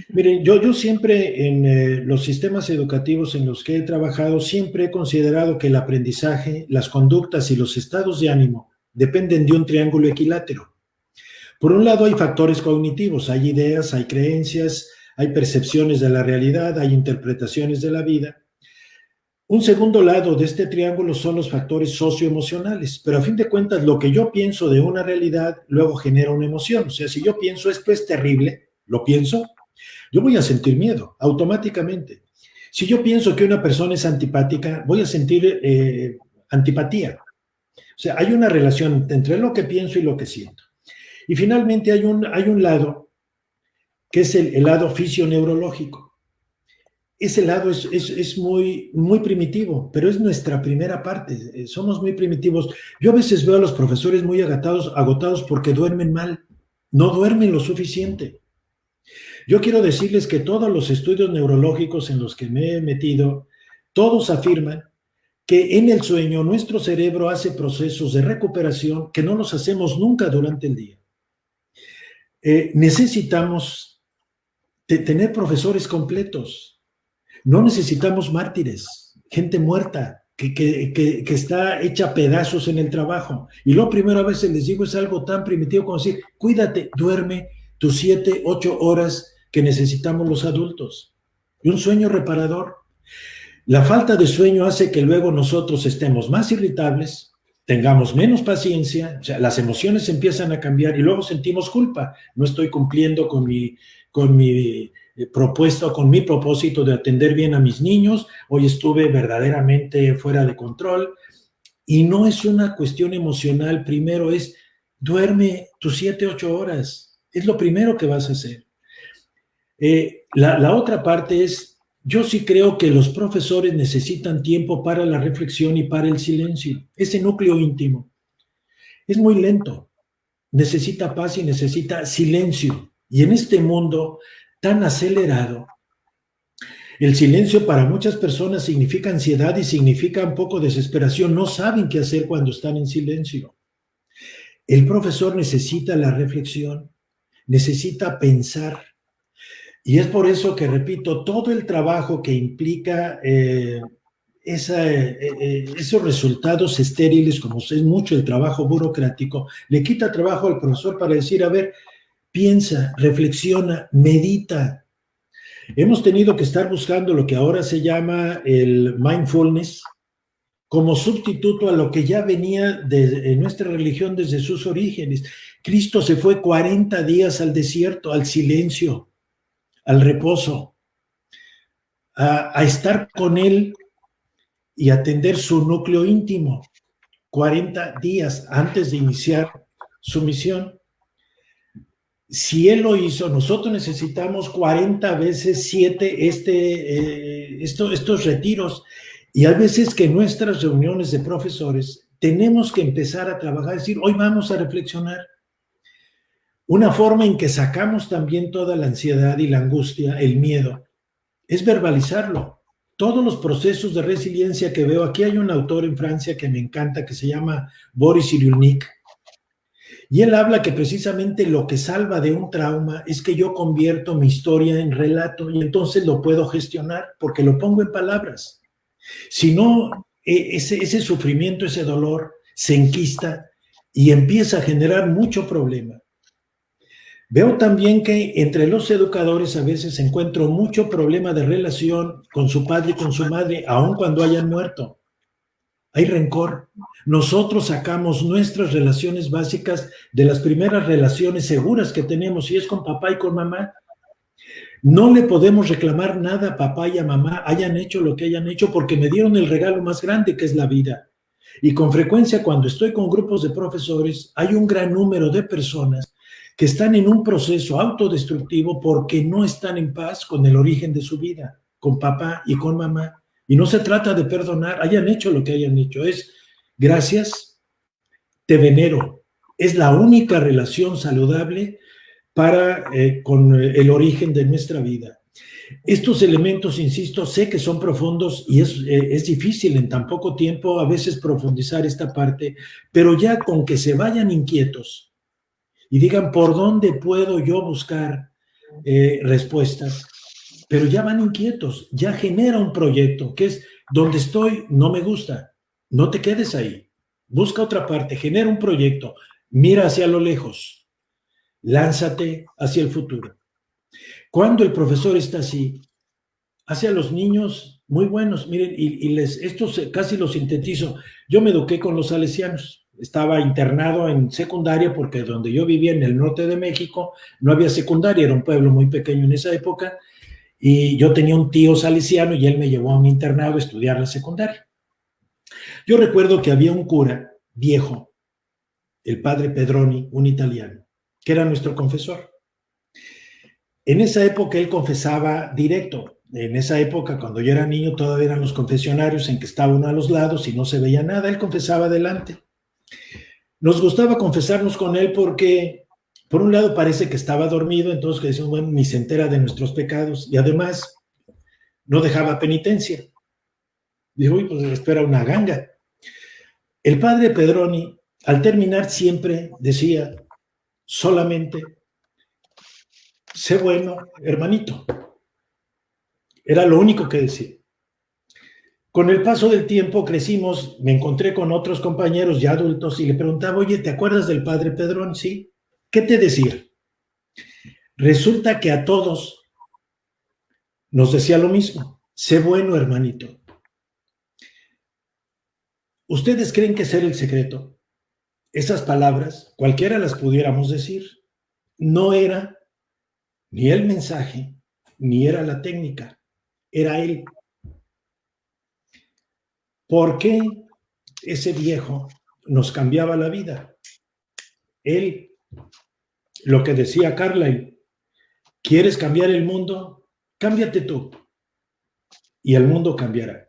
S4: Miren, yo siempre en los sistemas educativos en los que he trabajado, siempre he considerado que el aprendizaje, las conductas y los estados de ánimo dependen de un triángulo equilátero. Por un lado hay factores cognitivos, hay ideas, hay creencias, hay percepciones de la realidad, hay interpretaciones de la vida. Un segundo lado de este triángulo son los factores socioemocionales, pero a fin de cuentas lo que yo pienso de una realidad luego genera una emoción. O sea, si yo pienso esto es terrible, lo pienso, yo voy a sentir miedo automáticamente. Si yo pienso que una persona es antipática, voy a sentir antipatía. O sea, hay una relación entre lo que pienso y lo que siento. Y finalmente hay un lado que es el lado fisioneurológico. Ese lado es muy, muy primitivo, pero es nuestra primera parte. Somos muy primitivos. Yo a veces veo a los profesores muy agotados porque duermen mal, no duermen lo suficiente. Yo quiero decirles que todos los estudios neurológicos en los que me he metido, todos afirman que en el sueño nuestro cerebro hace procesos de recuperación que no los hacemos nunca durante el día. Necesitamos tener profesores completos. No necesitamos mártires, gente muerta, que está hecha pedazos en el trabajo. Y lo primero a veces les digo es algo tan primitivo como decir, cuídate, duerme tus 7, 8 horas que necesitamos los adultos. Y un sueño reparador. La falta de sueño hace que luego nosotros estemos más irritables, tengamos menos paciencia, o sea, las emociones empiezan a cambiar y luego sentimos culpa. No estoy cumpliendo con mi propuesto, con mi propósito de atender bien a mis niños, hoy estuve verdaderamente fuera de control, y no es una cuestión emocional. Primero es, duerme tus 7, 8 horas, es lo primero que vas a hacer. La otra parte es, yo sí creo que los profesores necesitan tiempo para la reflexión y para el silencio, ese núcleo íntimo. Es muy lento, necesita paz y necesita silencio, y en este mundo tan acelerado, el silencio para muchas personas significa ansiedad y significa un poco desesperación. No saben qué hacer cuando están en silencio. El profesor necesita la reflexión, necesita pensar. Y es por eso que, repito, todo el trabajo que implica esos resultados estériles, como es mucho el trabajo burocrático, le quita trabajo al profesor para decir, a ver, piensa, reflexiona, medita. Hemos tenido que estar buscando lo que ahora se llama el mindfulness como sustituto a lo que ya venía de nuestra religión desde sus orígenes. Cristo se fue 40 días al desierto, al silencio, al reposo, a estar con él y atender su núcleo íntimo. 40 días antes de iniciar su misión. Si él lo hizo, nosotros necesitamos 40 veces 7 estos retiros. Y hay veces que en nuestras reuniones de profesores tenemos que empezar a trabajar, decir, hoy vamos a reflexionar. Una forma en que sacamos también toda la ansiedad y la angustia, el miedo, es verbalizarlo. Todos los procesos de resiliencia que veo, aquí hay un autor en Francia que me encanta, que se llama Boris Cyrulnik, y él habla que precisamente lo que salva de un trauma es que yo convierto mi historia en relato y entonces lo puedo gestionar porque lo pongo en palabras. Si no, ese sufrimiento, ese dolor se enquista y empieza a generar mucho problema. Veo también que entre los educadores a veces encuentro mucho problema de relación con su padre y con su madre, aun cuando hayan muerto. Hay rencor. Nosotros sacamos nuestras relaciones básicas de las primeras relaciones seguras que tenemos, y es con papá y con mamá. No le podemos reclamar nada a papá y a mamá, hayan hecho lo que hayan hecho, porque me dieron el regalo más grande que es la vida. Y con frecuencia cuando estoy con grupos de profesores, hay un gran número de personas que están en un proceso autodestructivo porque no están en paz con el origen de su vida, con papá y con mamá. Y no se trata de perdonar, hayan hecho lo que hayan hecho, es gracias, te venero. Es la única relación saludable con el origen de nuestra vida. Estos elementos, insisto, sé que son profundos y es difícil en tan poco tiempo a veces profundizar esta parte, pero ya con que se vayan inquietos y digan por dónde puedo yo buscar respuestas, pero ya van inquietos, ya genera un proyecto que es donde estoy, no me gusta, no te quedes ahí, busca otra parte, genera un proyecto, mira hacia lo lejos, lánzate hacia el futuro. Cuando el profesor está así, hace a los niños muy buenos. Miren, esto casi lo sintetizo. Yo me eduqué con los salesianos. Estaba internado en secundaria porque donde yo vivía en el norte de México no había secundaria, era un pueblo muy pequeño en esa época, y yo tenía un tío salesiano y él me llevó a un internado a estudiar la secundaria. Yo recuerdo que había un cura viejo, el padre Pedroni, un italiano, que era nuestro confesor. En esa época él confesaba directo. En esa época, cuando yo era niño, todavía eran los confesionarios en que estaba uno a los lados y no se veía nada. Él confesaba adelante. Nos gustaba confesarnos con él porque, por un lado, parece que estaba dormido, entonces decíamos, bueno, ni se entera de nuestros pecados. Y además, no dejaba penitencia. Dijo, uy, pues espera una ganga. El padre Pedroni, al terminar, siempre decía solamente: sé bueno, hermanito. Era lo único que decía. Con el paso del tiempo crecimos, me encontré con otros compañeros ya adultos y le preguntaba, oye, ¿te acuerdas del padre Pedrón? Sí. ¿Qué te decía? Resulta que a todos nos decía lo mismo: sé bueno, hermanito. ¿Ustedes creen que ser el secreto? Esas palabras, cualquiera las pudiéramos decir. No era ni el mensaje, ni era la técnica, era él. ¿Por qué ese viejo nos cambiaba la vida? Él, lo que decía Carlyle, ¿quieres cambiar el mundo? Cámbiate tú y el mundo cambiará.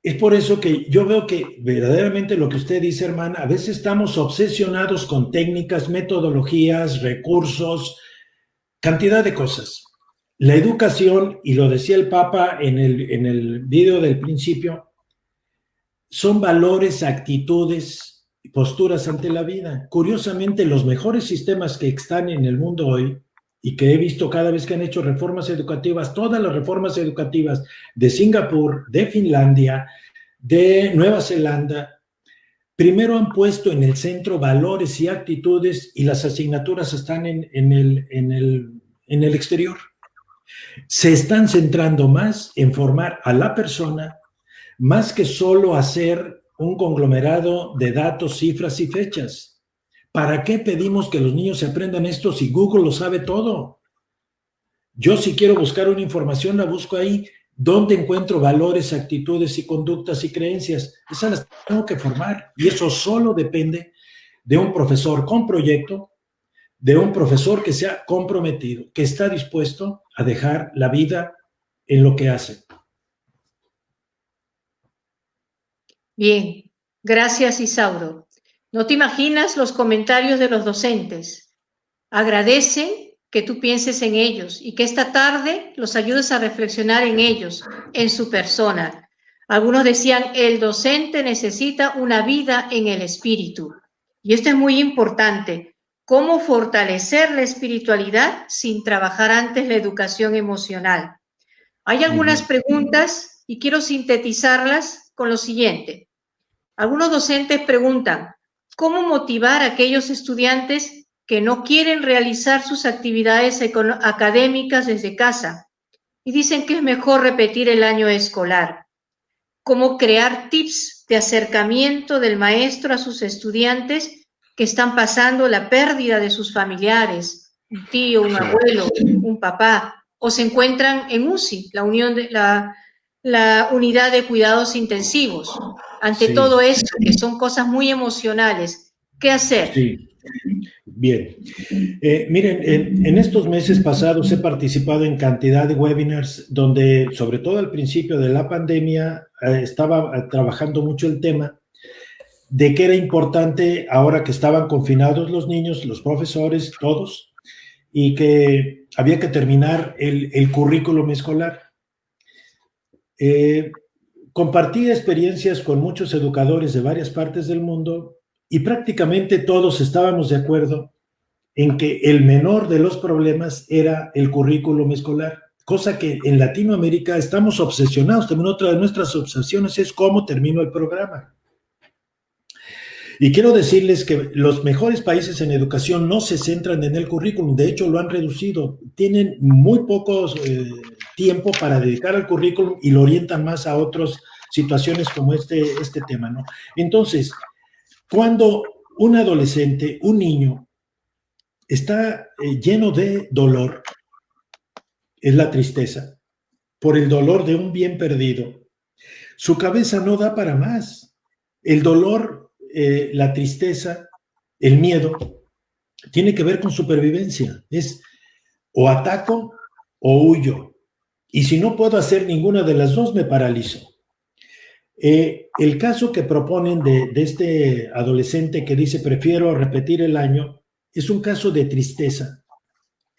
S4: Es por eso que yo veo que verdaderamente lo que usted dice, hermana, a veces estamos obsesionados con técnicas, metodologías, recursos, cantidad de cosas. La educación, y lo decía el Papa en el video del principio, son valores, actitudes, posturas ante la vida. Curiosamente, los mejores sistemas que están en el mundo hoy, y que he visto cada vez que han hecho reformas educativas, todas las reformas educativas de Singapur, de Finlandia, de Nueva Zelanda, primero han puesto en el centro valores y actitudes, y las asignaturas están en el exterior. Se están centrando más en formar a la persona, más que solo hacer un conglomerado de datos, cifras y fechas. ¿Para qué pedimos que los niños se aprendan esto si Google lo sabe todo? Yo, si quiero buscar una información, la busco ahí. ¿Dónde encuentro valores, actitudes y conductas y creencias? Esas las tengo que formar. Y eso solo depende de un profesor con proyecto, de un profesor que sea comprometido, que está dispuesto a dejar la vida en lo que hace.
S3: Bien, gracias, Isauro. No te imaginas los comentarios de los docentes. Agradecen que tú pienses en ellos y que esta tarde los ayudes a reflexionar en ellos, en su persona. Algunos decían, el docente necesita una vida en el espíritu. Y esto es muy importante. ¿Cómo fortalecer la espiritualidad sin trabajar antes la educación emocional? Hay algunas preguntas y quiero sintetizarlas con lo siguiente. Algunos docentes preguntan, ¿cómo motivar a aquellos estudiantes que no quieren realizar sus actividades académicas desde casa? Y dicen que es mejor repetir el año escolar. ¿Cómo crear tips de acercamiento del maestro a sus estudiantes que están pasando la pérdida de sus familiares, un tío, un abuelo, un papá, o se encuentran en UCI, la unidad de cuidados intensivos? Ante todo esto, que son cosas muy emocionales, ¿qué hacer?
S4: Sí. Bien. Miren, en estos meses pasados he participado en cantidad de webinars donde, sobre todo al principio de la pandemia, estaba trabajando mucho el tema de que era importante, ahora que estaban confinados los niños, los profesores, todos, y que había que terminar el currículum escolar. Compartí experiencias con muchos educadores de varias partes del mundo y prácticamente todos estábamos de acuerdo en que el menor de los problemas era el currículum escolar, cosa que en Latinoamérica estamos obsesionados. También otra de nuestras obsesiones es cómo termino el programa. Y quiero decirles que los mejores países en educación no se centran en el currículum, de hecho lo han reducido, tienen muy pocos tiempo para dedicar al currículum y lo orientan más a otras situaciones como este tema, ¿no? Entonces, cuando un adolescente, un niño, está lleno de dolor, es la tristeza, por el dolor de un bien perdido, su cabeza no da para más. El dolor, la tristeza, el miedo, tiene que ver con supervivencia. Es o ataco o huyo. Y si no puedo hacer ninguna de las dos, me paralizo. El caso que proponen de este adolescente que dice prefiero repetir el año es un caso de tristeza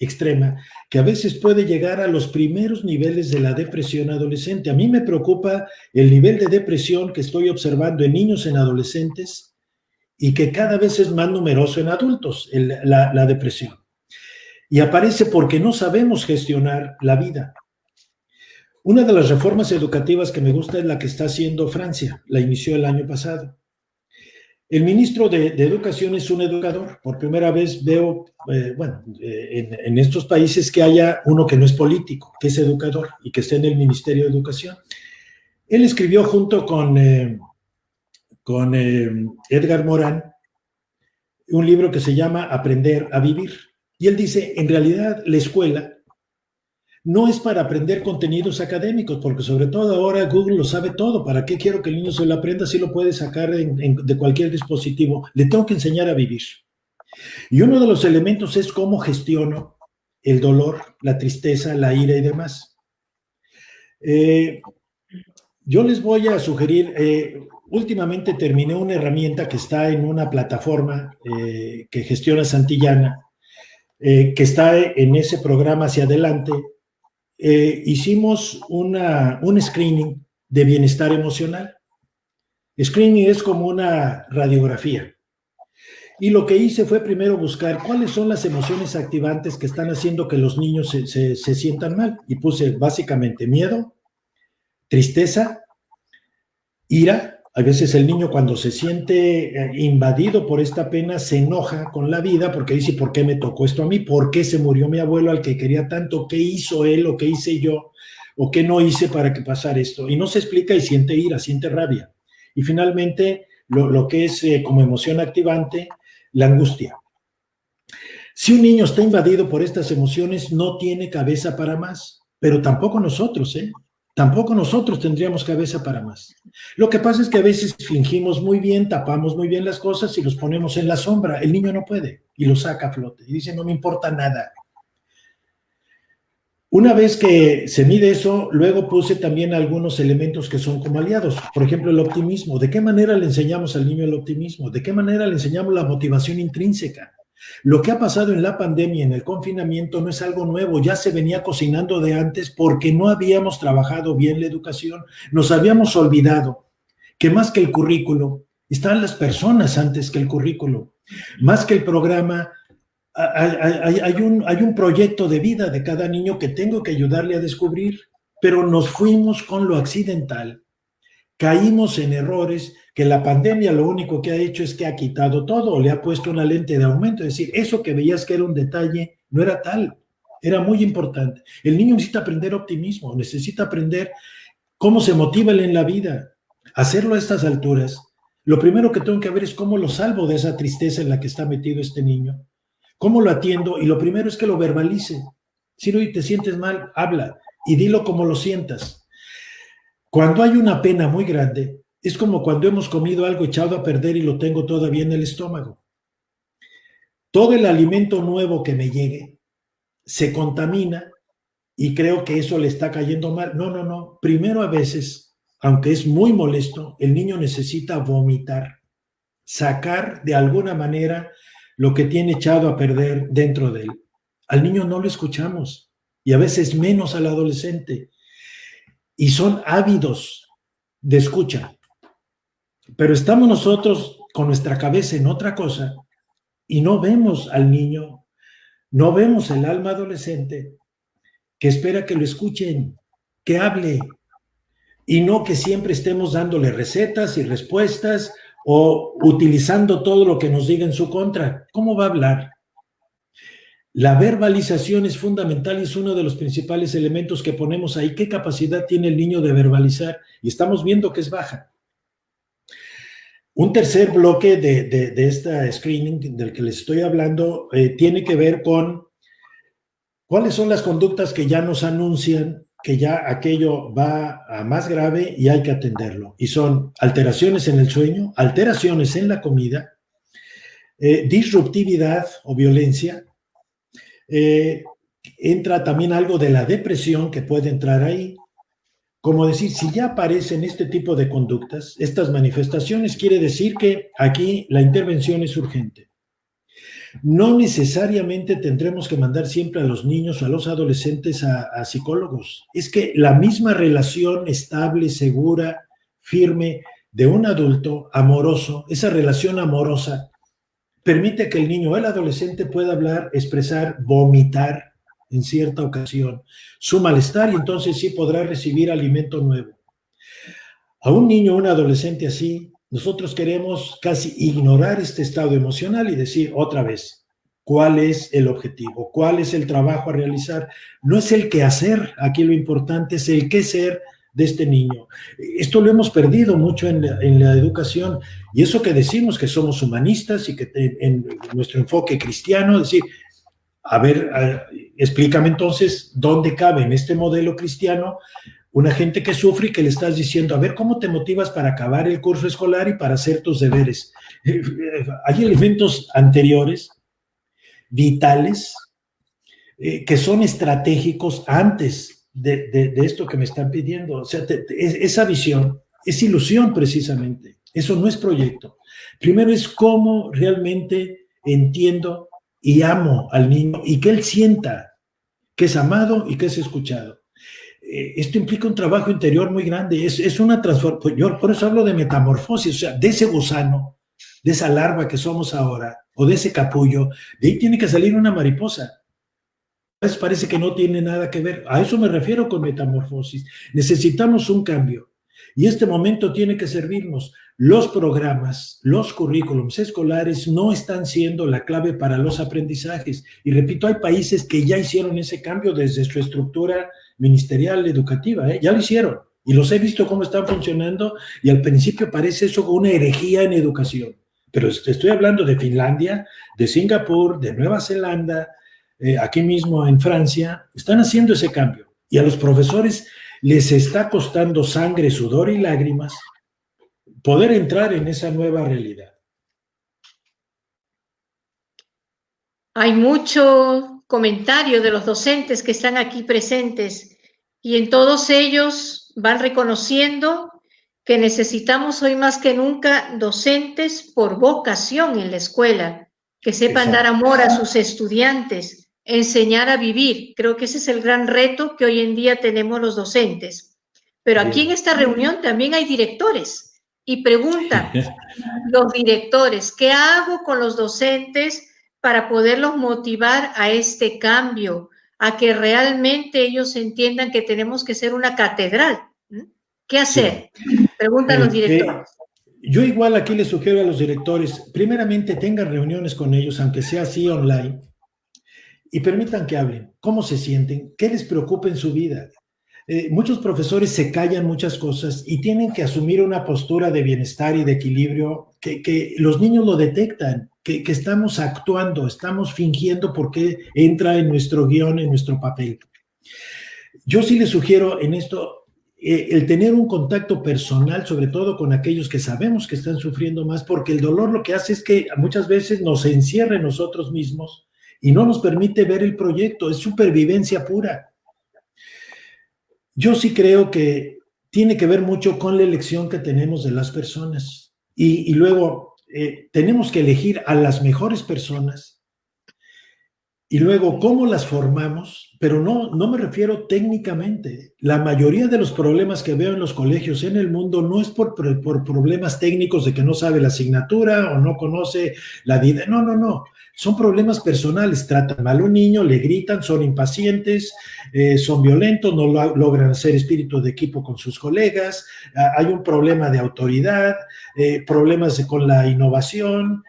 S4: extrema que a veces puede llegar a los primeros niveles de la depresión adolescente. A mí me preocupa el nivel de depresión que estoy observando en niños, en adolescentes, y que cada vez es más numeroso en adultos, la depresión. Y aparece porque no sabemos gestionar la vida. Una de las reformas educativas que me gusta es la que está haciendo Francia, la inició el año pasado. El ministro de Educación es un educador. Por primera vez veo, en estos países que haya uno que no es político, que es educador y que esté en el Ministerio de Educación. Él escribió junto con Edgar Morán un libro que se llama Aprender a Vivir. Y él dice, en realidad la escuela no es para aprender contenidos académicos, porque sobre todo ahora Google lo sabe todo. ¿Para qué quiero que el niño se lo aprenda si lo puede sacar de cualquier dispositivo? Le tengo que enseñar a vivir. Y uno de los elementos es cómo gestiono el dolor, la tristeza, la ira y demás. Yo les voy a sugerir, últimamente terminé una herramienta que está en una plataforma que gestiona Santillana, que está en ese programa Hacia Adelante. Hicimos un screening de bienestar emocional. Screening es como una radiografía. Y lo que hice fue primero buscar cuáles son las emociones activantes que están haciendo que los niños se sientan mal. Y puse básicamente miedo, tristeza, ira. A veces el niño cuando se siente invadido por esta pena se enoja con la vida porque dice, ¿por qué me tocó esto a mí? ¿Por qué se murió mi abuelo al que quería tanto? ¿Qué hizo él o qué hice yo? ¿O qué no hice para que pasara esto? Y no se explica y siente ira, siente rabia. Y finalmente, lo que es como emoción activante, la angustia. Si un niño está invadido por estas emociones, no tiene cabeza para más, pero tampoco nosotros, Tampoco nosotros tendríamos cabeza para más. Lo que pasa es que a veces fingimos muy bien, tapamos muy bien las cosas y los ponemos en la sombra. El niño no puede y lo saca a flote y dice, no me importa nada. Una vez que se mide eso, luego puse también algunos elementos que son como aliados. Por ejemplo, el optimismo. ¿De qué manera le enseñamos al niño el optimismo? ¿De qué manera le enseñamos la motivación intrínseca? Lo que ha pasado en la pandemia, en el confinamiento, no es algo nuevo, ya se venía cocinando de antes porque no habíamos trabajado bien la educación, nos habíamos olvidado que más que el currículo, están las personas antes que el currículo, más que el programa, hay un proyecto de vida de cada niño que tengo que ayudarle a descubrir, pero nos fuimos con lo accidental, caímos en errores que la pandemia lo único que ha hecho es que ha quitado todo, le ha puesto una lente de aumento, es decir, eso que veías que era un detalle, no era tal, era muy importante. El niño necesita aprender optimismo, necesita aprender cómo se motiva él en la vida. Hacerlo a estas alturas, lo primero que tengo que ver es cómo lo salvo de esa tristeza en la que está metido este niño, cómo lo atiendo, y lo primero es que lo verbalice. Si no te sientes mal, habla y dilo como lo sientas. Cuando hay una pena muy grande, es como cuando hemos comido algo echado a perder y lo tengo todavía en el estómago. Todo el alimento nuevo que me llegue se contamina y creo que eso le está cayendo mal. No. Primero, a veces, aunque es muy molesto, el niño necesita vomitar, sacar de alguna manera lo que tiene echado a perder dentro de él. Al niño no lo escuchamos y a veces menos al adolescente. Y son ávidos de escucha. Pero estamos nosotros con nuestra cabeza en otra cosa y no vemos al niño, no vemos el alma adolescente que espera que lo escuchen, que hable, y no que siempre estemos dándole recetas y respuestas o utilizando todo lo que nos diga en su contra. ¿Cómo va a hablar? La verbalización es fundamental y es uno de los principales elementos que ponemos ahí. ¿Qué capacidad tiene el niño de verbalizar? Y estamos viendo que es baja. Un tercer bloque de esta screening del que les estoy hablando tiene que ver con cuáles son las conductas que ya nos anuncian que ya aquello va a más grave y hay que atenderlo. Y son alteraciones en el sueño, alteraciones en la comida, disruptividad o violencia. Entra también algo de la depresión que puede entrar ahí. Como decir, si ya aparecen este tipo de conductas, estas manifestaciones, quiere decir que aquí la intervención es urgente. No necesariamente tendremos que mandar siempre a los niños o a los adolescentes a psicólogos. Es que la misma relación estable, segura, firme de un adulto amoroso, esa relación amorosa, permite que el niño o el adolescente pueda hablar, expresar, vomitar en cierta ocasión su malestar y entonces sí podrá recibir alimento nuevo. A un niño o un adolescente así, nosotros queremos casi ignorar este estado emocional y decir otra vez, ¿cuál es el objetivo? ¿Cuál es el trabajo a realizar? No es el qué hacer, aquí lo importante es el qué ser de este niño. Esto lo hemos perdido mucho en la educación y eso que decimos que somos humanistas y que en nuestro enfoque cristiano, decir, a ver, explícame entonces dónde cabe en este modelo cristiano una gente que sufre y que le estás diciendo, a ver, ¿cómo te motivas para acabar el curso escolar y para hacer tus deberes? Hay elementos anteriores, vitales, que son estratégicos antes de esto que me están pidiendo. O sea, esa visión es ilusión precisamente. Eso no es proyecto. Primero es cómo realmente entiendo y amo al niño y que él sienta que es amado y que es escuchado. Esto implica un trabajo interior muy grande, es una transformación. Yo por eso hablo de metamorfosis, o sea, de ese gusano, de esa larva que somos ahora, o de ese capullo, de ahí tiene que salir una mariposa. Entonces parece que no tiene nada que ver, a eso me refiero con metamorfosis. Necesitamos un cambio, y este momento tiene que servirnos. Los programas, los currículums escolares no están siendo la clave para los aprendizajes, y repito, hay países que ya hicieron ese cambio desde su estructura ministerial educativa, ya lo hicieron y los he visto cómo están funcionando y al principio parece eso una herejía en educación, pero estoy hablando de Finlandia, de Singapur, de Nueva Zelanda, aquí mismo en Francia, están haciendo ese cambio y a los profesores les está costando sangre, sudor y lágrimas poder entrar en esa nueva realidad.
S3: Hay mucho comentario de los docentes que están aquí presentes y en todos ellos van reconociendo que necesitamos hoy más que nunca docentes por vocación en la escuela, que sepan dar amor a sus estudiantes, enseñar a vivir. Creo que ese es el gran reto que hoy en día tenemos los docentes. Pero aquí en esta reunión también hay directores y preguntan los directores, ¿qué hago con los docentes para poderlos motivar a este cambio, a que realmente ellos entiendan que tenemos que ser una catedral? ¿Qué hacer? Sí. Preguntan los directores.
S4: Yo igual aquí les sugiero a los directores, primeramente tengan reuniones con ellos, aunque sea así online, y permitan que hablen, cómo se sienten, qué les preocupa en su vida. Muchos profesores se callan muchas cosas y tienen que asumir una postura de bienestar y de equilibrio que los niños lo detectan, que estamos actuando, estamos fingiendo porque entra en nuestro guión, en nuestro papel. Yo sí les sugiero en esto el tener un contacto personal, sobre todo con aquellos que sabemos que están sufriendo más, porque el dolor lo que hace es que muchas veces nos encierra en nosotros mismos y no nos permite ver el proyecto, es supervivencia pura. Yo sí creo que tiene que ver mucho con la elección que tenemos de las personas y luego tenemos que elegir a las mejores personas y luego cómo las formamos pero no me refiero técnicamente. La mayoría de los problemas que veo en los colegios en el mundo no es por problemas técnicos de que no sabe la asignatura o no conoce la vida. No. Son problemas personales. Tratan mal a un niño, le gritan, son impacientes, son violentos, no logran hacer espíritu de equipo con sus colegas. Hay un problema de autoridad, problemas con la innovación,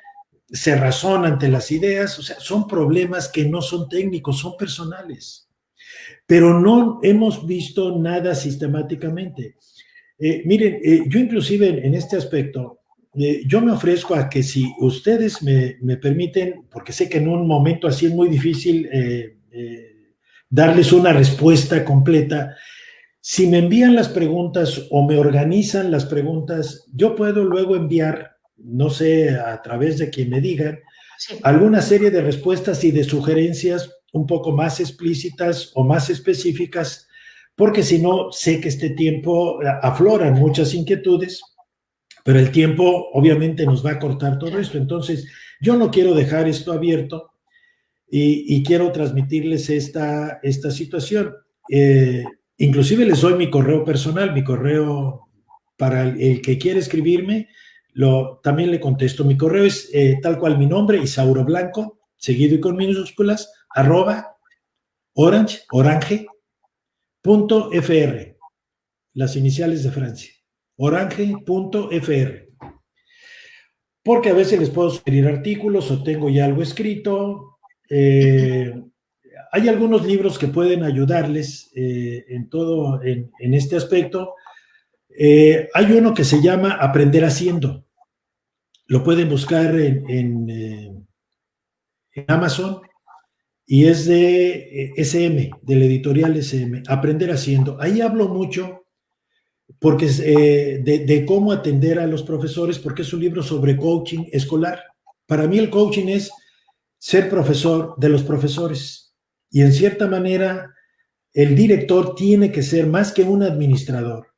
S4: se razona ante las ideas. O sea, son problemas que no son técnicos, son personales. Pero no hemos visto nada sistemáticamente. Miren, yo inclusive en este aspecto, yo me ofrezco a que si ustedes me permiten, porque sé que en un momento así es muy difícil darles una respuesta completa, si me envían las preguntas o me organizan las preguntas, yo puedo luego enviar, no sé, a través de quien me digan, alguna serie de respuestas y de sugerencias un poco más explícitas o más específicas, porque si no, sé que este tiempo afloran muchas inquietudes, pero el tiempo obviamente nos va a cortar todo esto. Entonces, yo no quiero dejar esto abierto y quiero transmitirles esta situación. Inclusive les doy mi correo personal, mi correo para el que quiere escribirme, también le contesto. Mi correo es tal cual mi nombre, Isauro Blanco, seguido y con minúsculas, orange.fr, las iniciales de Francia, orange.fr. Porque a veces les puedo sugerir artículos o tengo ya algo escrito. Hay algunos libros que pueden ayudarles en este aspecto. Hay uno que se llama Aprender Haciendo. Lo pueden buscar en Amazon y es de SM, del editorial SM, Aprender Haciendo. Ahí hablo mucho porque de cómo atender a los profesores, porque es un libro sobre coaching escolar. Para mí el coaching es ser profesor de los profesores y en cierta manera el director tiene que ser más que un administrador,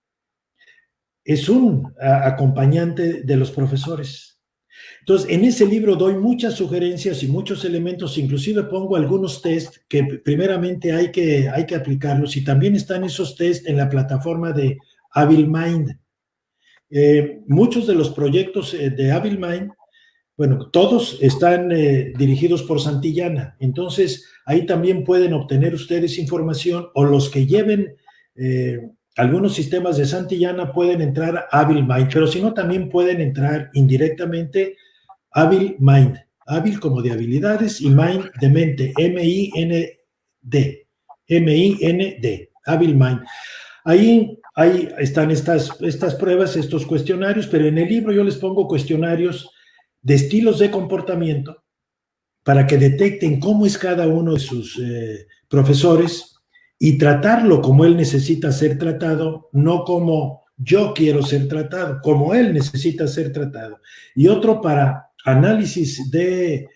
S4: es un acompañante de los profesores. Entonces, en ese libro doy muchas sugerencias y muchos elementos, inclusive pongo algunos test que primeramente hay que aplicarlos, y también están esos test en la plataforma de HabilMind. Muchos de los proyectos de HabilMind, bueno, todos están dirigidos por Santillana, entonces ahí también pueden obtener ustedes información, o los que lleven algunos sistemas de Santillana pueden entrar a HabilMind, pero si no también pueden entrar indirectamente a HabilMind, hábil como de habilidades y mind de mente, M-I-N-D, HabilMind. Ahí están estas pruebas, estos cuestionarios, pero en el libro yo les pongo cuestionarios de estilos de comportamiento para que detecten cómo es cada uno de sus profesores y tratarlo como él necesita ser tratado, no como yo quiero ser tratado, como él necesita ser tratado. Y otro para análisis de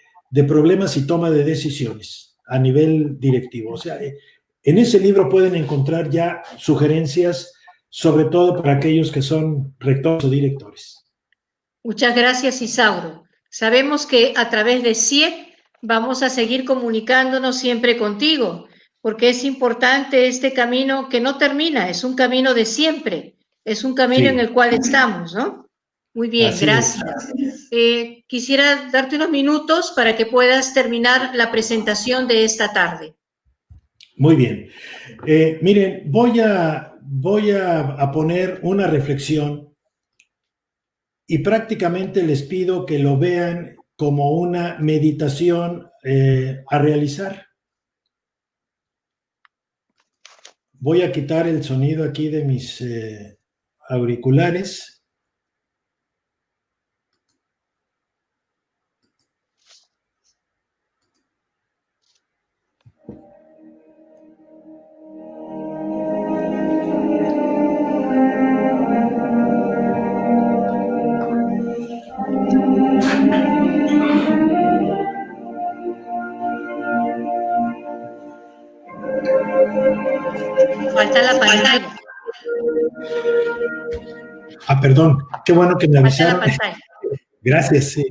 S4: problemas y toma de decisiones a nivel directivo. O sea, en ese libro pueden encontrar ya sugerencias, sobre todo para aquellos que son rectores o directores.
S3: Muchas gracias, Isauro. Sabemos que a través de CIEC vamos a seguir comunicándonos siempre contigo, porque es importante este camino que no termina, es un camino de siempre, es un camino en el cual estamos, ¿no? Muy bien, así gracias. Quisiera darte unos minutos para que puedas terminar la presentación de esta tarde.
S4: Muy bien. Miren, voy a poner una reflexión y prácticamente les pido que lo vean como una meditación a realizar. Voy a quitar el sonido aquí de mis auriculares.
S3: Falta la pantalla.
S4: Ah, perdón, qué bueno que me avisaron. Gracias, sí.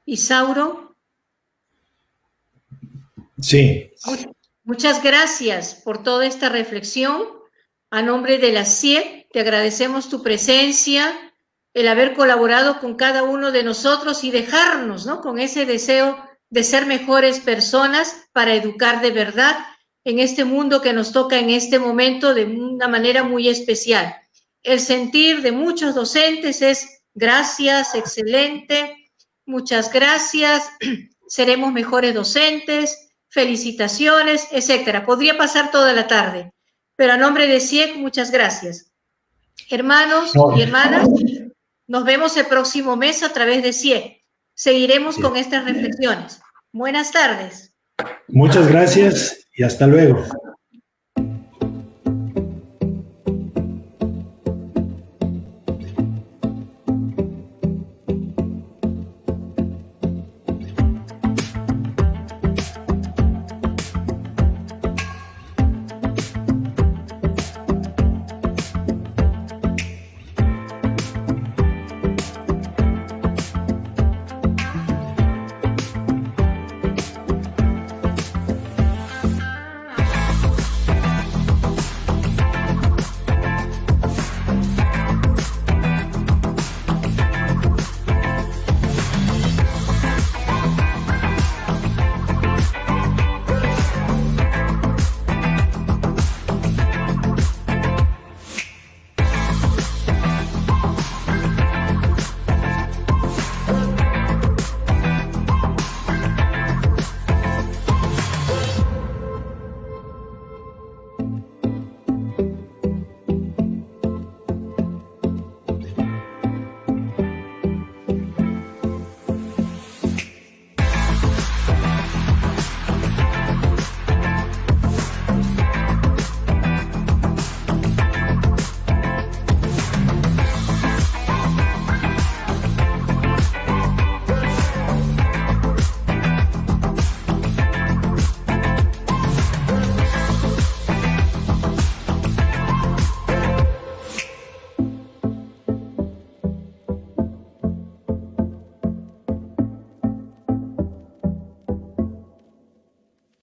S3: Isauro.
S4: Sí.
S3: Muchas gracias por toda esta reflexión. A nombre de la CIEC, te agradecemos tu presencia, el haber colaborado con cada uno de nosotros y dejarnos, ¿no?, con ese deseo de ser mejores personas para educar de verdad en este mundo que nos toca en este momento de una manera muy especial. El sentir de muchos docentes es gracias, excelente, muchas gracias, seremos mejores docentes, felicitaciones, etcétera. Podría pasar toda la tarde, pero a nombre de CIEC, muchas gracias. Hermanos y hermanas, nos vemos el próximo mes a través de CIEC. Seguiremos con estas reflexiones. Buenas tardes.
S4: Muchas gracias y hasta luego.